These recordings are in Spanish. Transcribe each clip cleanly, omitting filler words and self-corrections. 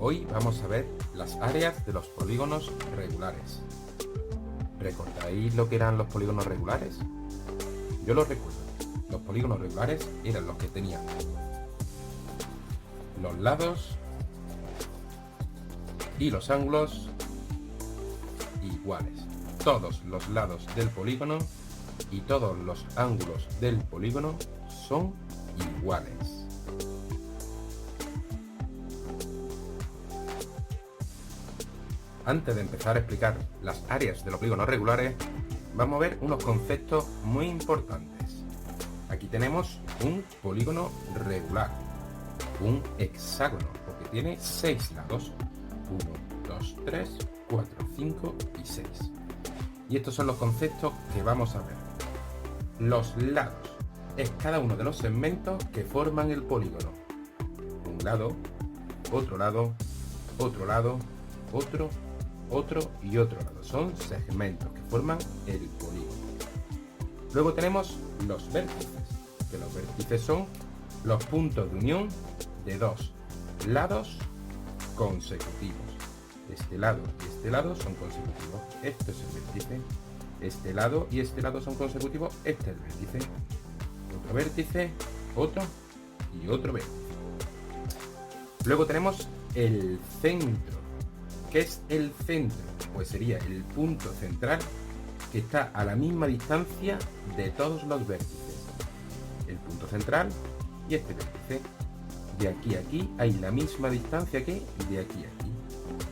Hoy vamos a ver las áreas de los polígonos regulares. ¿Recordáis lo que eran los polígonos regulares? Yo lo recuerdo. Los polígonos regulares eran los que tenían los lados y los ángulos iguales. Todos los lados del polígono y todos los ángulos del polígono son iguales. Antes de empezar a explicar las áreas de los polígonos regulares, vamos a ver unos conceptos muy importantes. Aquí tenemos un polígono regular, un hexágono, porque tiene 6 lados. 1, 2, 3, 4, 5 y 6. Y estos son los conceptos que vamos a ver. Los lados es cada uno de los segmentos que forman el polígono. Un lado, otro lado, otro lado, otro y otro lado. Son segmentos que forman el polígono. Luego tenemos los vértices, que los vértices son los puntos de unión de dos lados consecutivos. Este lado y este lado son consecutivos. Este es el vértice. Este lado y este lado son consecutivos. Este es el vértice. Otro vértice, otro y otro vértice. Luego tenemos el centro. ¿Qué es el centro? Pues sería el punto central que está a la misma distancia de todos los vértices. El punto central y este vértice. De aquí a aquí hay la misma distancia que de aquí a aquí.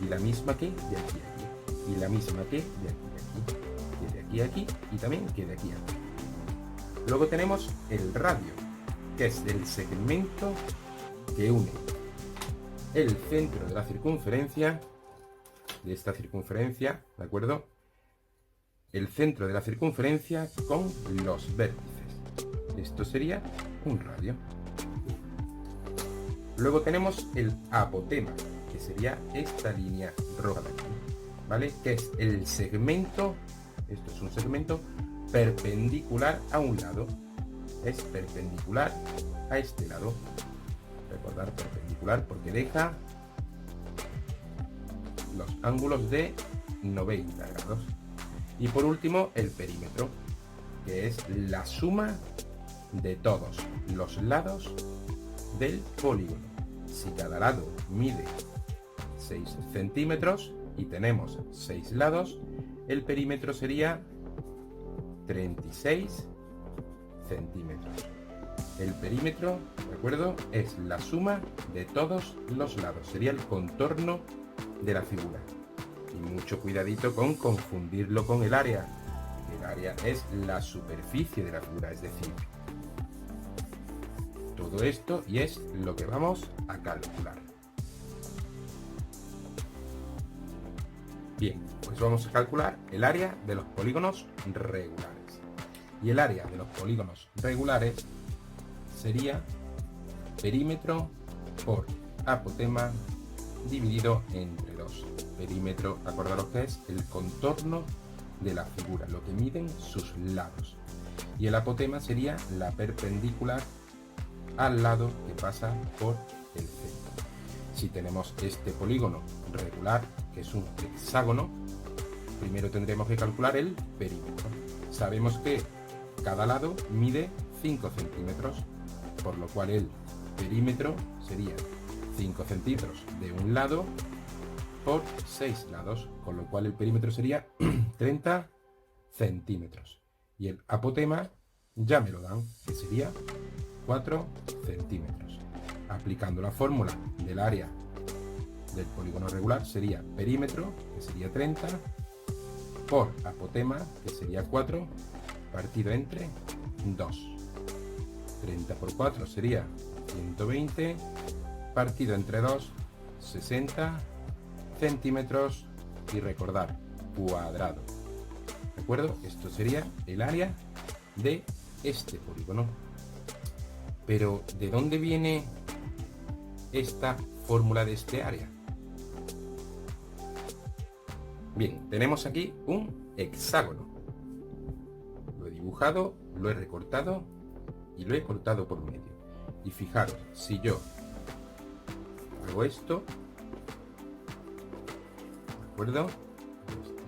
Y la misma que de aquí a aquí. Y la misma que de aquí a aquí. Que de aquí a aquí y también que de aquí a aquí. Luego tenemos el radio, que es el segmento que une el centro de la circunferencia, de esta circunferencia, ¿de acuerdo? El centro de la circunferencia con los vértices. Esto sería un radio. Luego tenemos el apotema, que sería esta línea roja de aquí, ¿vale? Que es el segmento, esto es un segmento perpendicular a un lado. Es perpendicular a este lado. Recordar perpendicular porque deja los ángulos de 90 grados. Y por último, el perímetro, que es la suma de todos los lados del polígono. Si cada lado mide 6 centímetros y tenemos 6 lados, el perímetro sería 36 centímetros. El perímetro, ¿de acuerdo?, es la suma de todos los lados. Sería el contorno de la figura. Y mucho cuidadito con confundirlo con el área. El área es la superficie de la figura, es decir, todo esto, y es lo que vamos a calcular. Bien, pues vamos a calcular el área de los polígonos regulares. Y el área de los polígonos regulares sería perímetro por apotema dividido entre 2. Perímetro, acordaros que es el contorno de la figura, lo que miden sus lados. Y el apotema sería la perpendicular al lado que pasa por el centro. Si tenemos este polígono regular, que es un hexágono, primero tendremos que calcular el perímetro. Sabemos que cada lado mide 5 centímetros, por lo cual el perímetro sería 5 centímetros de un lado por 6 lados, con lo cual el perímetro sería 30 centímetros. Y el apotema ya me lo dan, que sería 4 centímetros. Aplicando la fórmula del área del polígono regular sería perímetro, que sería 30, por apotema, que sería 4, partido entre 2. 30 por 4 sería 120, partido entre 2, 60 centímetros, y recordar, cuadrado. ¿De acuerdo? Esto sería el área de este polígono. Pero, ¿de dónde viene esta fórmula de este área? Bien, tenemos aquí un hexágono. Lo he dibujado, lo he recortado y lo he cortado por medio. Y fijaros, si yo hago esto, acuerdo?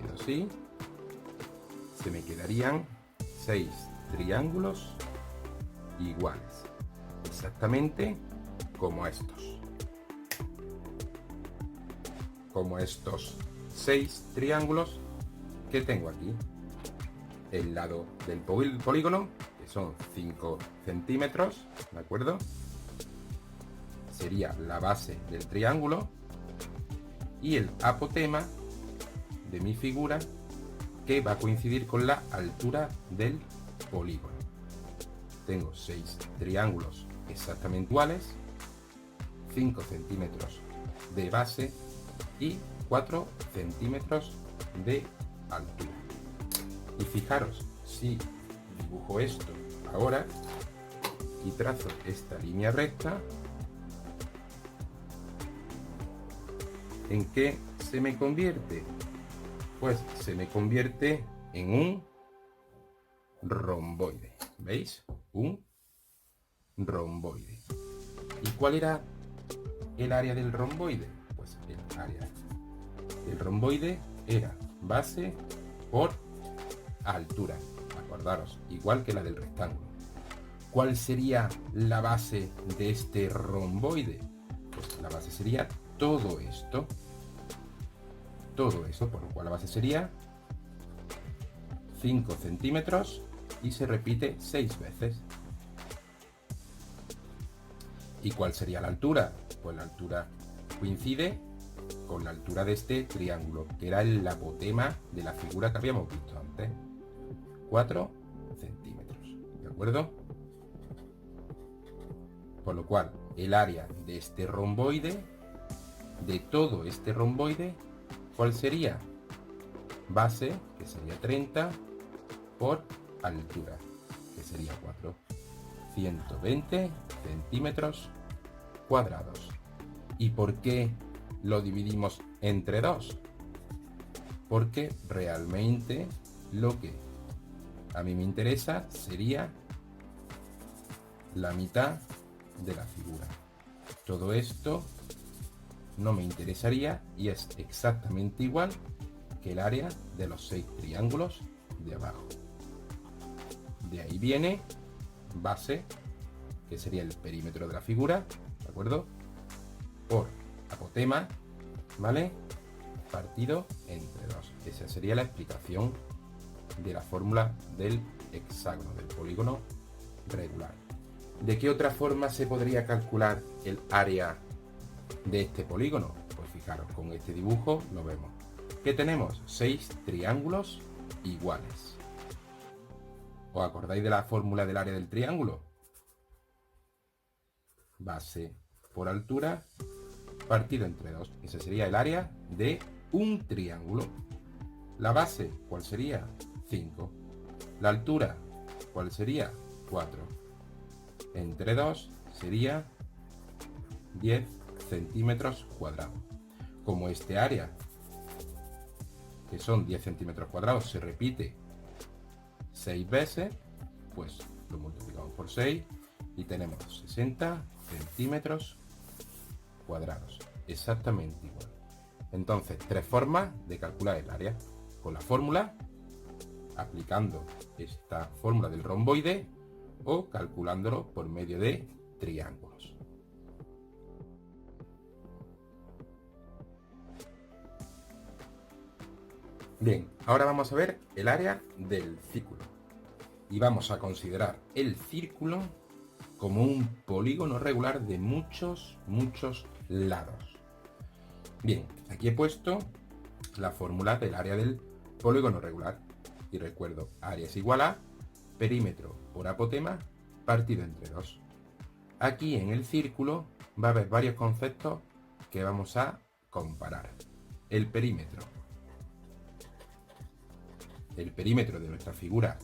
Esto así. Se me quedarían 6 triángulos iguales, exactamente como estos. Como estos 6 triángulos que tengo aquí. El lado del polígono, que son 5 centímetros, ¿de acuerdo? Sería la base del triángulo y el apotema de mi figura, que va a coincidir con la altura del polígono. Tengo 6 triángulos exactamente iguales, 5 centímetros de base y 4 centímetros de altura. Y fijaros, si dibujo esto ahora y trazo esta línea recta, ¿en qué se me convierte? Pues se me convierte en un romboide. ¿Veis? Un romboide. ¿Y cuál era el área del romboide? Pues el área del romboide era base por altura. Acordaros, igual que la del rectángulo. ¿Cuál sería la base de este romboide? Pues la base sería todo esto. Todo eso, por lo cual la base sería 5 centímetros y se repite 6 veces. ¿Y cuál sería la altura? Pues la altura coincide con la altura de este triángulo, que era el apotema de la figura que habíamos visto antes. 4 centímetros, ¿de acuerdo? Por lo cual, el área de este romboide, de todo este romboide, ¿cuál sería? Base, que sería 30, por altura, que sería 4. 120 centímetros cuadrados. ¿Y por qué lo dividimos entre 2? Porque realmente lo que a mí me interesa sería la mitad de la figura. Todo esto no me interesaría y es exactamente igual que el área de los 6 triángulos de abajo. De ahí viene base, que sería el perímetro de la figura, ¿de acuerdo? Por apotema, ¿vale? Partido entre 2. Esa sería la explicación de la fórmula del hexágono, del polígono regular. ¿De qué otra forma se podría calcular el área de este polígono? Pues fijaros, con este dibujo lo vemos. Que tenemos 6 triángulos iguales. ¿Os acordáis de la fórmula del área del triángulo? Base por altura partido entre 2. Ese sería el área de un triángulo. La base, ¿cuál sería? 5. La altura, ¿cuál sería? 4. Entre 2 sería 10 centímetros cuadrados. Como este área, que son 10 centímetros cuadrados, se repite 6 veces, pues lo multiplicamos por 6 y tenemos 60 centímetros cuadrados. Exactamente igual. Entonces, 3 formas de calcular el área. Con la fórmula, aplicando esta fórmula del romboide, o calculándolo por medio de triángulos. Bien, ahora vamos a ver el área del círculo. Y vamos a considerar el círculo como un polígono regular de muchos lados. Bien, aquí he puesto la fórmula del área del polígono regular. Y recuerdo, área es igual a perímetro por apotema partido entre 2. Aquí en el círculo va a haber varios conceptos que vamos a comparar. El perímetro. El perímetro de nuestra figura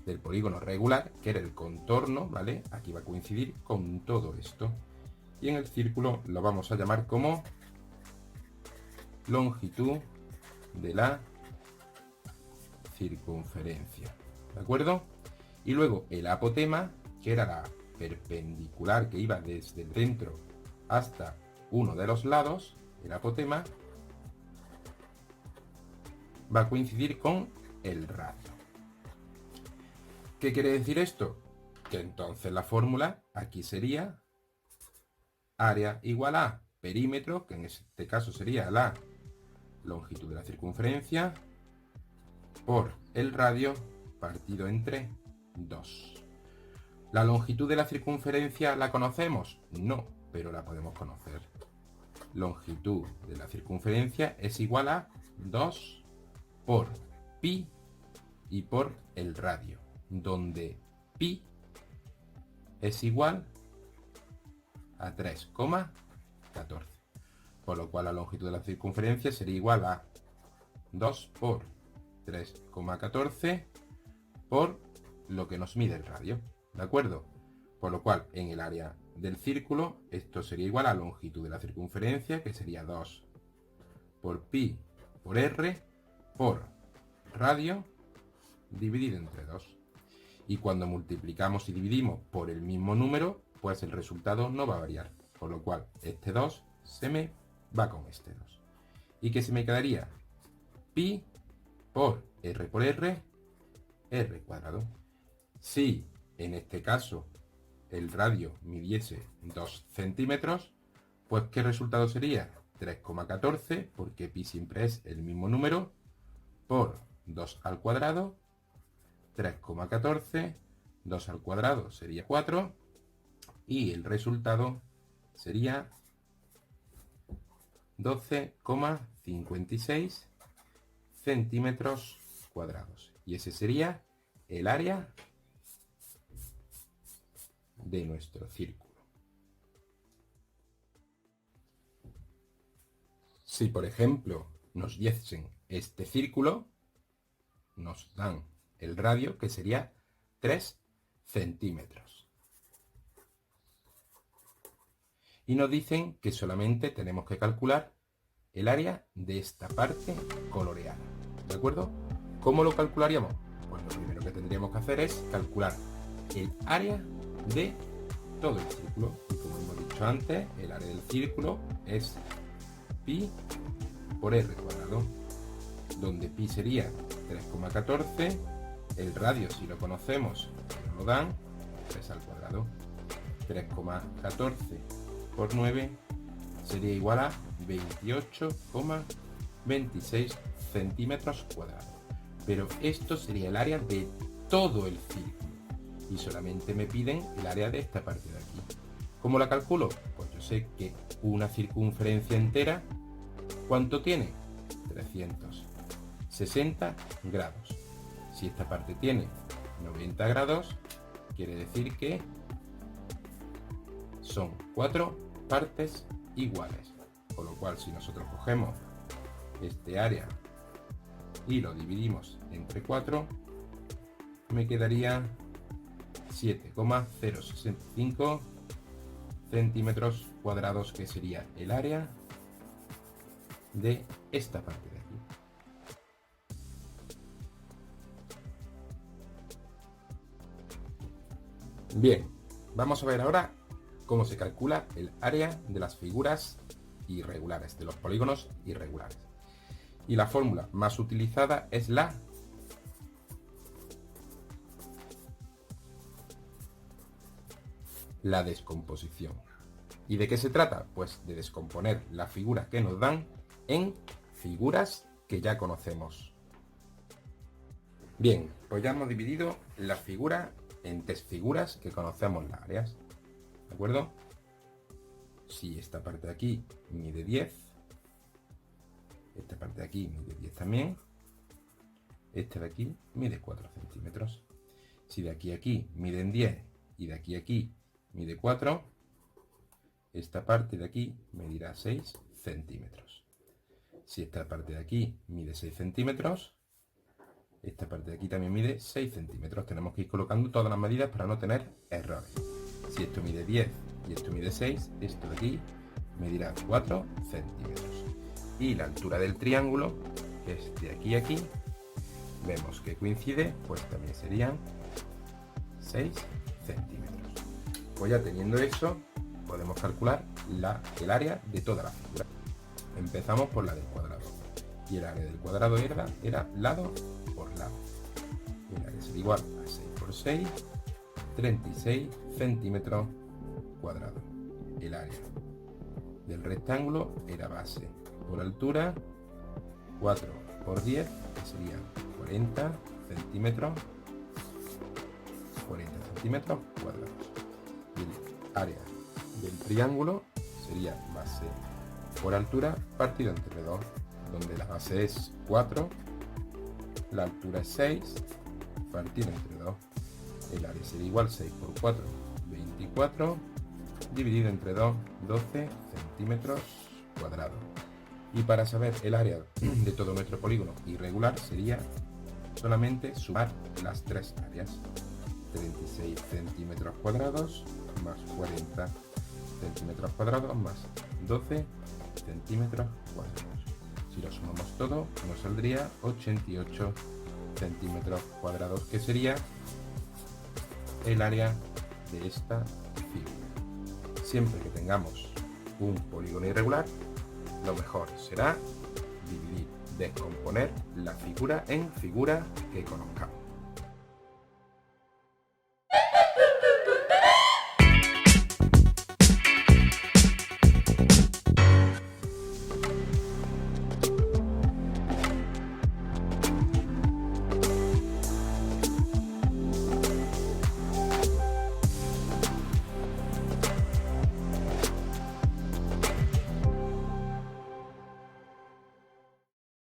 del polígono regular, que era el contorno, ¿vale? Aquí va a coincidir con todo esto. Y en el círculo lo vamos a llamar como longitud de la circunferencia, ¿de acuerdo? Y luego el apotema, que era la perpendicular que iba desde el centro hasta uno de los lados, el apotema va a coincidir con el radio. ¿Qué quiere decir esto? Que entonces la fórmula aquí sería área igual a perímetro, que en este caso sería la longitud de la circunferencia, por el radio partido entre 2. ¿La longitud de la circunferencia la conocemos? No, pero la podemos conocer. Longitud de la circunferencia es igual a 2 por pi y por el radio, donde pi es igual a 3,14. Por lo cual la longitud de la circunferencia sería igual a 2 por 3,14 por lo que nos mide el radio. ¿De acuerdo? Por lo cual en el área del círculo esto sería igual a la longitud de la circunferencia, que sería 2 por pi por r por radio dividido entre 2. Y cuando multiplicamos y dividimos por el mismo número, pues el resultado no va a variar. Por lo cual este 2 se me va con este 2. ¿Y qué se me quedaría? Pi por r, r cuadrado. Si en este caso el radio midiese 2 centímetros, pues ¿qué resultado sería? 3,14, porque pi siempre es el mismo número, por 2 al cuadrado, 3,14, 2 al cuadrado sería 4, y el resultado sería 12,56 centímetros cuadrados. Y ese sería el área de nuestro círculo. Si por ejemplo nos diesen este círculo, nos dan el radio, que sería 3 centímetros. Y nos dicen que solamente tenemos que calcular el área de esta parte coloreada. ¿De acuerdo? ¿Cómo lo calcularíamos? Pues lo primero que tendríamos que hacer es calcular el área de todo el círculo. Y como hemos dicho antes, el área del círculo es pi por r cuadrado, donde pi sería 3,14, el radio, si lo conocemos, nos lo dan, 3 al cuadrado. 3,14 por 9 sería igual a 28,26 centímetros cuadrados. Pero esto sería el área de todo el círculo. Y solamente me piden el área de esta parte de aquí. ¿Cómo la calculo? Pues yo sé que una circunferencia entera, ¿cuánto tiene? 360 grados. Si esta parte tiene 90 grados, quiere decir que son 4 partes iguales. Con lo cual, si nosotros cogemos este área y lo dividimos entre 4, me quedaría 7,065 centímetros cuadrados, que sería el área de esta parte de aquí. Bien, vamos a ver ahora cómo se calcula el área de las figuras irregulares, de los polígonos irregulares. Y la fórmula más utilizada es la descomposición. ¿Y de qué se trata? Pues de descomponer la figura que nos dan en figuras que ya conocemos. Bien, pues ya hemos dividido la figura en 3 figuras que conocemos las áreas. ¿De acuerdo? Si esta parte de aquí mide 10, esta parte de aquí mide 10 también, esta de aquí mide 4 centímetros. Si de aquí a aquí miden 10 y de aquí a aquí mide 4, esta parte de aquí medirá 6 centímetros. Si esta parte de aquí mide 6 centímetros, esta parte de aquí también mide 6 centímetros. Tenemos que ir colocando todas las medidas para no tener errores. Si esto mide 10 y esto mide 6, esto de aquí medirá 4 centímetros. Y la altura del triángulo, que es de aquí a aquí, vemos que coincide, pues también serían 6 centímetros. Pues ya teniendo eso, podemos calcular el área de toda la figura. Empezamos por la del cuadrado. y el área del cuadrado era lado por lado. El área sería igual a 6 por 6, 36 centímetros cuadrados. El área del rectángulo era base por altura, 4 por 10, que serían 40 centímetros cuadrados. Y el área del triángulo sería base por altura partido entre 2, donde la base es 4, la altura es 6, partido entre 2. El área sería igual 6 por 4, 24, dividido entre 2, 12 centímetros cuadrados. Y para saber el área de todo nuestro polígono irregular sería solamente sumar las tres áreas. 36 centímetros cuadrados más 40 centímetros cuadrados más 12 centímetros cuadrados. Si lo sumamos todo, nos saldría 88 centímetros cuadrados, que sería el área de esta figura. Siempre que tengamos un polígono irregular, lo mejor será dividir, descomponer la figura en figuras que conozcamos.